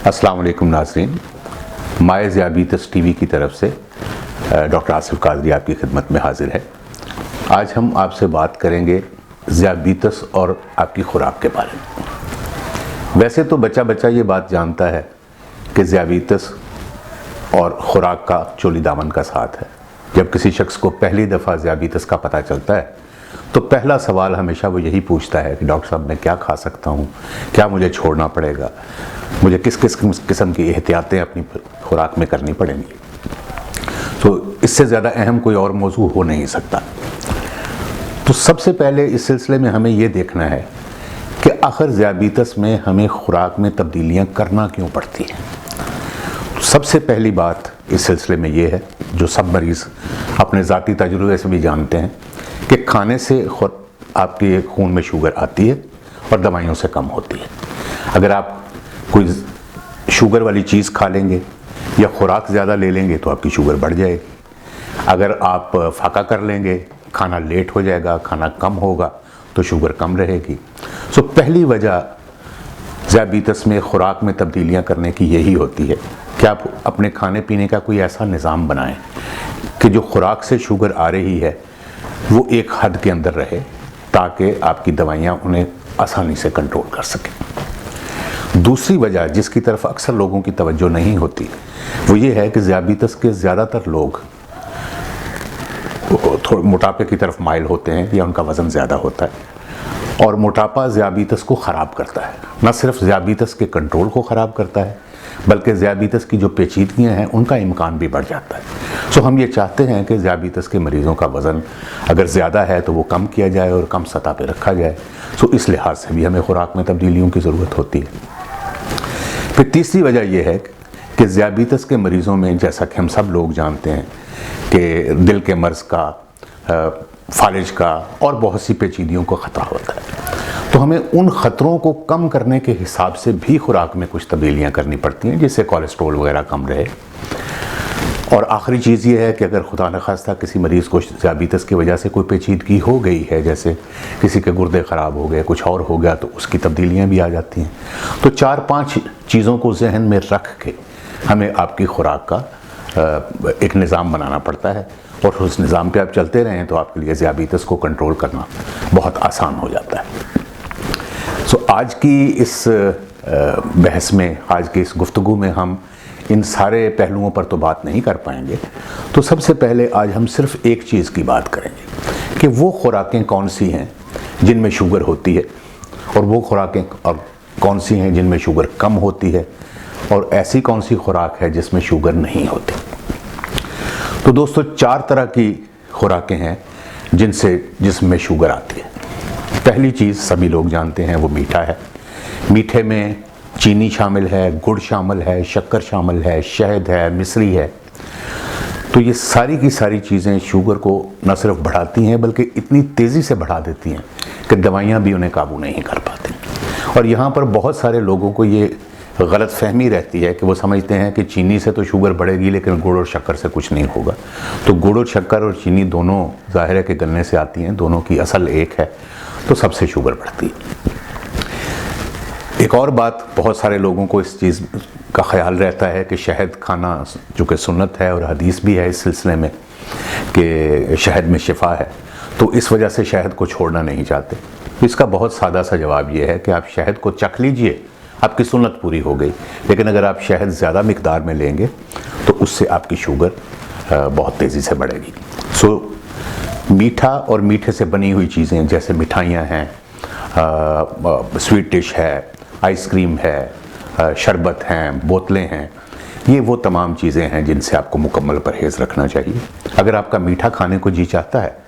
अस्सलाम वालेकुम नाज़रीन, माय ज़ियाबीतस टीवी की तरफ से डॉक्टर आसिफ कादरी आपकी खिदमत में हाजिर है। आज हम आपसे बात करेंगे ज़ियाबीतस और आपकी खुराक के बारे में। वैसे तो बच्चा बच्चा ये बात जानता है कि ज़ियाबीतस और खुराक का चोली दामन का साथ है। जब किसी शख्स को पहली दफ़ा ज़ियाबीतस का पता चलता है तो पहला सवाल हमेशा वो यही पूछता है कि डॉक्टर साहब मैं क्या खा सकता हूँ, क्या मुझे छोड़ना पड़ेगा, मुझे किस किस किस्म की एहतियातें अपनी खुराक में करनी पड़ेंगी। तो इससे ज़्यादा अहम कोई और मौजू हो नहीं सकता। तो सबसे पहले इस सिलसिले में हमें ये देखना है कि आखिर ज़ियाबीतस में हमें खुराक में तब्दीलियाँ करना क्यों पड़ती हैं। तो सबसे पहली बात इस सिलसिले में ये है, जो सब मरीज़ अपने ज़ाती तजुर्बे से भी जानते हैं, कि खाने से आपके खून में शुगर आती है और दवाइयों से कम होती है। अगर आप कोई शुगर वाली चीज़ खा लेंगे या खुराक ज़्यादा ले लेंगे तो आपकी शुगर बढ़ जाएगी। अगर आप फाका कर लेंगे, खाना लेट हो जाएगा, खाना कम होगा तो शुगर कम रहेगी। सो पहली वजह ज़ियाबीतस में खुराक में तब्दीलियाँ करने की यही होती है कि आप अपने खाने पीने का कोई ऐसा निज़ाम बनाएं कि जो खुराक से शुगर आ रही है वो एक हद के अंदर रहे, ताकि आपकी दवाइयाँ उन्हें आसानी से कंट्रोल कर सकें। दूसरी वजह जिसकी तरफ अक्सर लोगों की तवज्जो नहीं होती वो ये है कि ज़ियाबीतस के ज़्यादातर लोग थोड़े मोटापे की तरफ माइल होते हैं या उनका वज़न ज़्यादा होता है, और मोटापा ज़ियाबीतस को ख़राब करता है। न सिर्फ ज़ियाबीतस के कंट्रोल को ख़राब करता है बल्कि ज़ियाबीतस की जो पेचीदगियाँ हैं उनका इम्कान भी बढ़ जाता है। सो हम ये चाहते हैं कि ज़ियाबीतस के मरीज़ों का वज़न अगर ज़्यादा है तो वो कम किया जाए और कम सतह पे रखा जाए। सो इस लिहाज से भी हमें खुराक में तब्दीलियों की ज़रूरत होती है। फिर तीसरी वजह यह है कि ज़ियाबीतस के मरीज़ों में, जैसा कि हम सब लोग जानते हैं, कि दिल के मर्ज़ का, फालिज का और बहुत सी पेचीदियों को ख़तरा होता है। तो हमें उन ख़तरों को कम करने के हिसाब से भी खुराक में कुछ तब्दीलियाँ करनी पड़ती हैं, जिससे कोलेस्ट्रॉल वगैरह कम रहे। और आखिरी चीज़ ये है कि अगर खुदा न खास्ता किसी मरीज़ को ज़ियाबीतस की वजह से कोई पेचीदगी हो गई है, जैसे किसी के गुर्दे ख़राब हो गए, कुछ और हो गया, तो उसकी तब्दीलियाँ भी आ जाती हैं। तो 4-5 चीज़ों को जहन में रख के हमें आपकी खुराक का एक निज़ाम बनाना पड़ता है, और उस निज़ाम पे आप चलते रहें तो आपके लिए ज़ियाबीतस को कंट्रोल करना बहुत आसान हो जाता है। सो आज की इस बहस में, आज की इस गुफ्तगू में हम इन सारे पहलुओं पर तो बात नहीं कर पाएंगे। तो सबसे पहले आज हम सिर्फ एक चीज़ की बात करेंगे कि वो खुराकें कौन सी हैं जिनमें शुगर होती है, और वो खुराकें और कौन सी हैं जिनमें शुगर कम होती है, और ऐसी कौन सी खुराक है जिसमें शुगर नहीं होती। तो दोस्तों, 4 तरह की खुराकें हैं जिसमें शुगर आती है। पहली चीज़ सभी लोग जानते हैं, वो मीठा है। मीठे में चीनी शामिल है, गुड़ शामिल है, शक्कर शामिल है, शहद है, मिश्री है। तो ये सारी की सारी चीज़ें शुगर को न सिर्फ बढ़ाती हैं बल्कि इतनी तेज़ी से बढ़ा देती हैं कि दवाइयाँ भी उन्हें काबू नहीं कर पाती। और यहाँ पर बहुत सारे लोगों को ये गलत फहमी रहती है कि वो समझते हैं कि चीनी से तो शुगर बढ़ेगी लेकिन गुड़ और शक्कर से कुछ नहीं होगा। तो गुड़ और शक्कर और चीनी दोनों ज़ाहिर है कि गन्ने से आती हैं, दोनों की असल एक है, तो सबसे शुगर बढ़ती है। एक और बात, बहुत सारे लोगों को इस चीज़ का ख्याल रहता है कि शहद खाना जो कि सुन्नत है और हदीस भी है इस सिलसिले में कि शहद में शिफा है, तो इस वजह से शहद को छोड़ना नहीं चाहते। तो इसका बहुत सादा सा जवाब ये है कि आप शहद को चख लीजिए, आपकी सुन्नत पूरी हो गई। लेकिन अगर आप शहद ज़्यादा मिकदार में लेंगे तो उससे आपकी शुगर बहुत तेज़ी से बढ़ेगी। सो मीठा और मीठे से बनी हुई चीज़ें जैसे मिठाइयाँ हैं, स्वीट डिश है, आइसक्रीम है, शरबत हैं, बोतलें हैं, ये वो तमाम चीज़ें हैं जिनसे आपको मुकम्मल परहेज़ रखना चाहिए। अगर आपका मीठा खाने को जी चाहता है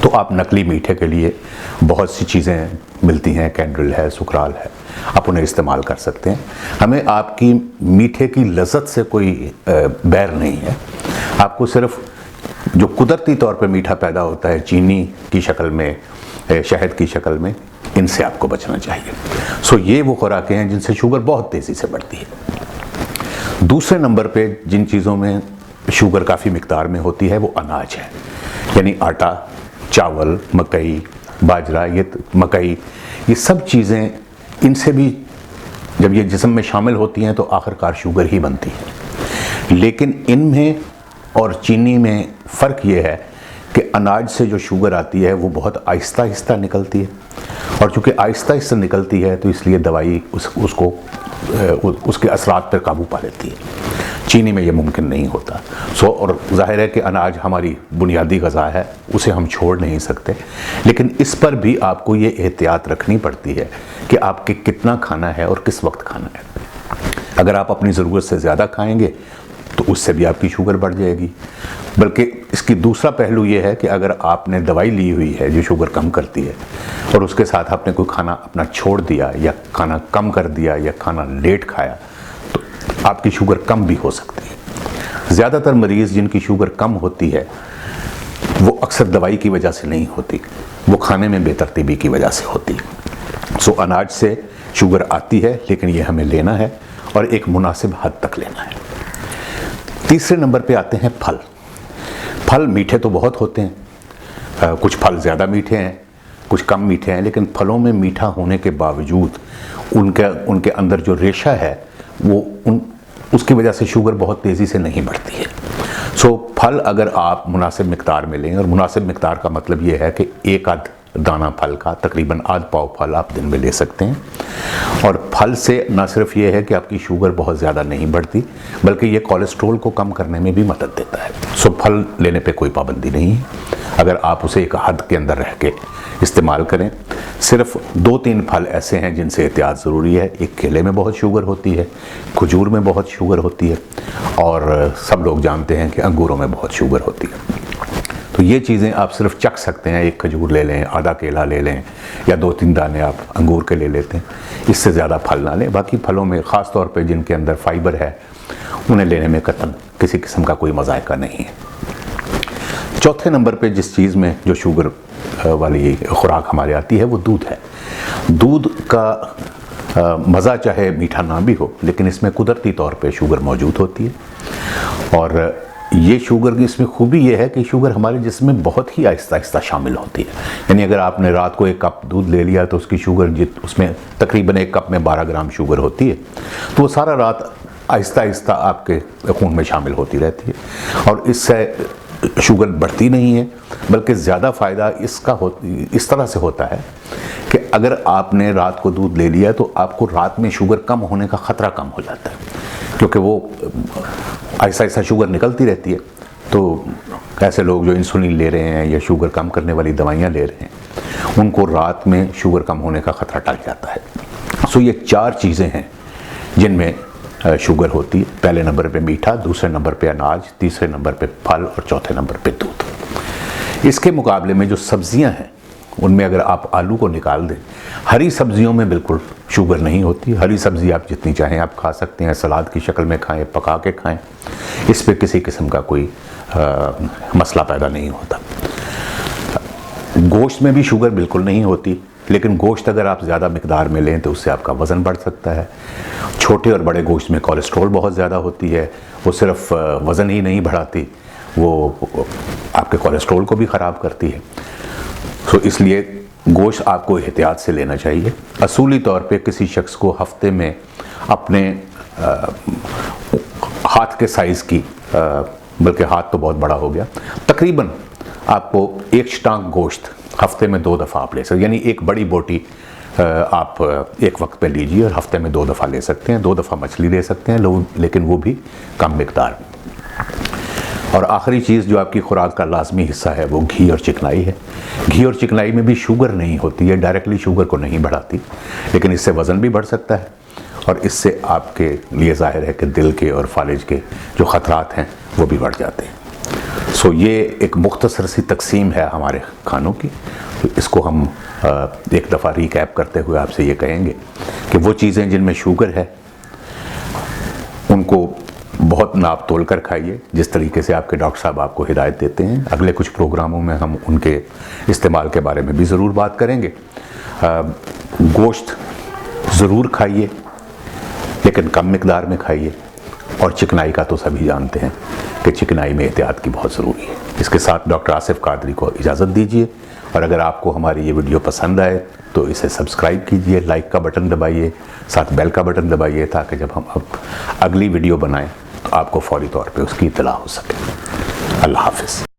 तो आप नकली मीठे के लिए बहुत सी चीज़ें मिलती हैं, कैंडल है, सुकराल है, आप उन्हें इस्तेमाल कर सकते हैं। हमें आपकी मीठे की लज़्ज़त से कोई बैर नहीं है। आपको सिर्फ जो कुदरती तौर पर मीठा पैदा होता है चीनी की शक्ल में, शहद की शक्ल में, इनसे आपको बचना चाहिए। सो ये वो खुराकें हैं जिनसे शुगर बहुत तेज़ी से बढ़ती है। दूसरे नंबर पे जिन चीज़ों में शुगर काफ़ी मिकदार में होती है वो अनाज है, यानी आटा, चावल, मकई, बाजरा, मकई, ये सब चीज़ें, इनसे भी जब ये जिस्म में शामिल होती हैं तो आखिरकार शुगर ही बनती है। लेकिन इनमें और चीनी में फ़र्क ये है कि अनाज से जो शुगर आती है वो बहुत आहिस्ता आहिस्ता निकलती है, और चूँकि आहिस्ता आहिस्ता निकलती है तो इसलिए दवाई उसके असरात पर काबू पा लेती है। चीनी में ये मुमकिन नहीं होता। और ज़ाहिर है कि अनाज हमारी बुनियादी ग़िज़ा है, उसे हम छोड़ नहीं सकते, लेकिन इस पर भी आपको ये एहतियात रखनी पड़ती है कि आपके कितना खाना है और किस वक्त खाना है। अगर आप अपनी ज़रूरत से ज़्यादा खाएंगे तो उससे भी आपकी शुगर बढ़ जाएगी। बल्कि इसकी दूसरा पहलू ये है कि अगर आपने दवाई ली हुई है जो शुगर कम करती है और उसके साथ आपने कोई खाना अपना छोड़ दिया या खाना कम कर दिया या खाना लेट खाया तो आपकी शुगर कम भी हो सकती है। ज़्यादातर मरीज़ जिनकी शुगर कम होती है वो अक्सर दवाई की वजह से नहीं होती, वो खाने में बेतरतीबी की वजह से होती है। सो अनाज से शुगर आती है, लेकिन ये हमें लेना है और एक मुनासिब हद तक लेना है। तीसरे नंबर पे आते हैं फल। फल मीठे तो बहुत होते हैं, कुछ फल ज़्यादा मीठे हैं, कुछ कम मीठे हैं, लेकिन फलों में मीठा होने के बावजूद उनके अंदर जो रेशा है वो उसकी वजह से शुगर बहुत तेज़ी से नहीं बढ़ती है। सो फल अगर आप मुनासिब मिक़दार में लें, और मुनासिब मिक़दार का मतलब ये है कि एक आध दाना फल का, तकरीबन आध पाव फल आप दिन में ले सकते हैं। और फल से ना सिर्फ ये है कि आपकी शुगर बहुत ज़्यादा नहीं बढ़ती, बल्कि ये कोलेस्ट्रोल को कम करने में भी मदद देता है। सो फल लेने पे कोई पाबंदी नहीं है, अगर आप उसे एक हद के अंदर रह के इस्तेमाल करें। सिर्फ 2-3 फल ऐसे हैं जिनसे एहतियात ज़रूरी है। एक केले में बहुत शुगर होती है, खजूर में बहुत शुगर होती है, और सब लोग जानते हैं कि अंगूरों में बहुत शुगर होती है। तो ये चीज़ें आप सिर्फ चख सकते हैं। एक खजूर ले लें, आधा केला ले लें, या 2-3 दाने आप अंगूर के ले लेते हैं, इससे ज़्यादा फल ना लें। बाकी फलों में ख़ास तौर पे जिनके अंदर फाइबर है उन्हें लेने में कतई किसी किस्म का कोई मज़ायका नहीं है। चौथे नंबर पे जिस चीज़ में जो शुगर वाली खुराक हमारे आती है वो दूध है। दूध का मज़ा चाहे मीठा ना भी हो, लेकिन इसमें कुदरती तौर पे शुगर मौजूद होती है। और ये शुगर की इसमें खूबी ये है कि शुगर हमारे जिस्म में बहुत ही आहिस्ता आहिस्ता शामिल होती है। यानी अगर आपने रात को 1 कप दूध ले लिया तो उसकी शुगर उसमें तकरीबन 1 कप में 12 ग्राम शुगर होती है, तो वो सारा रात आहिस्ता आहिस्ता आपके खून में शामिल होती रहती है, और इससे शुगर बढ़ती नहीं है। बल्कि ज़्यादा फ़ायदा इस तरह से होता है कि अगर आपने रात को दूध ले लिया तो आपको रात में शुगर कम होने का ख़तरा कम हो जाता है, क्योंकि वो आहिस्ता आहिस्ता शुगर निकलती रहती है। तो ऐसे लोग जो इंसुलिन ले रहे हैं या शुगर कम करने वाली दवाइयाँ ले रहे हैं, उनको रात में शुगर कम होने का ख़तरा टल जाता है। सो ये 4 चीज़ें हैं जिनमें शुगर होती है। पहले नंबर पे मीठा, दूसरे नंबर पे अनाज, तीसरे नंबर पे फल, और चौथे नंबर पे दूध। इसके मुकाबले में जो सब्जियां हैं उनमें अगर आप आलू को निकाल दें, हरी सब्जियों में बिल्कुल शुगर नहीं होती। हरी सब्ज़ी आप जितनी चाहें आप खा सकते हैं, सलाद की शक्ल में खाएं, पका के खाएं, इस पे किसी किस्म का कोई मसला पैदा नहीं होता। गोश्त में भी शुगर बिल्कुल नहीं होती, लेकिन गोश्त अगर आप ज़्यादा मिकदार में लें तो उससे आपका वज़न बढ़ सकता है। छोटे और बड़े गोश्त में कोलेस्ट्रॉल बहुत ज़्यादा होती है, वो सिर्फ वज़न ही नहीं बढ़ाती, वो आपके कोलेस्ट्रॉल को भी ख़राब करती है। तो इसलिए गोश्त आपको एहतियात से लेना चाहिए। असूली तौर पे किसी शख्स को हफ्ते में अपने हाथ के साइज़ की, बल्कि हाथ तो बहुत बड़ा हो गया, तकरीबन आपको 1 स्टांक गोश्त हफ्ते में 2 दफ़ा आप ले सकते, यानी एक बड़ी बोटी आप एक वक्त पे लीजिए और हफ्ते में 2 दफ़ा ले सकते हैं। 2 दफ़ा मछली ले सकते हैं, लेकिन वो भी कम मिकदार। और आखिरी चीज़ जो आपकी खुराक का लाजमी हिस्सा है वो घी और चिकनाई है। घी और चिकनाई में भी शुगर नहीं होती है, डायरेक्टली शुगर को नहीं बढ़ाती, लेकिन इससे वज़न भी बढ़ सकता है, और इससे आपके लिए ज़ाहिर है कि दिल के और फालिज के जो ख़तरात हैं वो भी बढ़ जाते हैं। सो ये एक मुख्तसर सी तकसीम है हमारे खानों की। तो इसको हम एक दफ़ा रिकैप करते हुए आपसे ये कहेंगे कि वो चीज़ें जिनमें शुगर है उनको बहुत नाप तोल कर खाइए, जिस तरीके से आपके डॉक्टर साहब आपको हिदायत देते हैं। अगले कुछ प्रोग्रामों में हम उनके इस्तेमाल के बारे में भी ज़रूर बात करेंगे। गोश्त ज़रूर खाइए, लेकिन कम मिकदार में खाइए, और चिकनाई का तो सभी जानते हैं कि चिकनाई में एहतियात की बहुत ज़रूरी है। इसके साथ डॉक्टर आसिफ कादरी को इजाज़त दीजिए, और अगर आपको हमारी ये वीडियो पसंद आए तो इसे सब्सक्राइब कीजिए, लाइक का बटन दबाइए, साथ बेल का बटन दबाइए, ताकि जब हम अब अगली वीडियो बनाएं तो आपको फौरी तौर पे उसकी इत्तला हो सके। अल्लाह हाफ़िज़।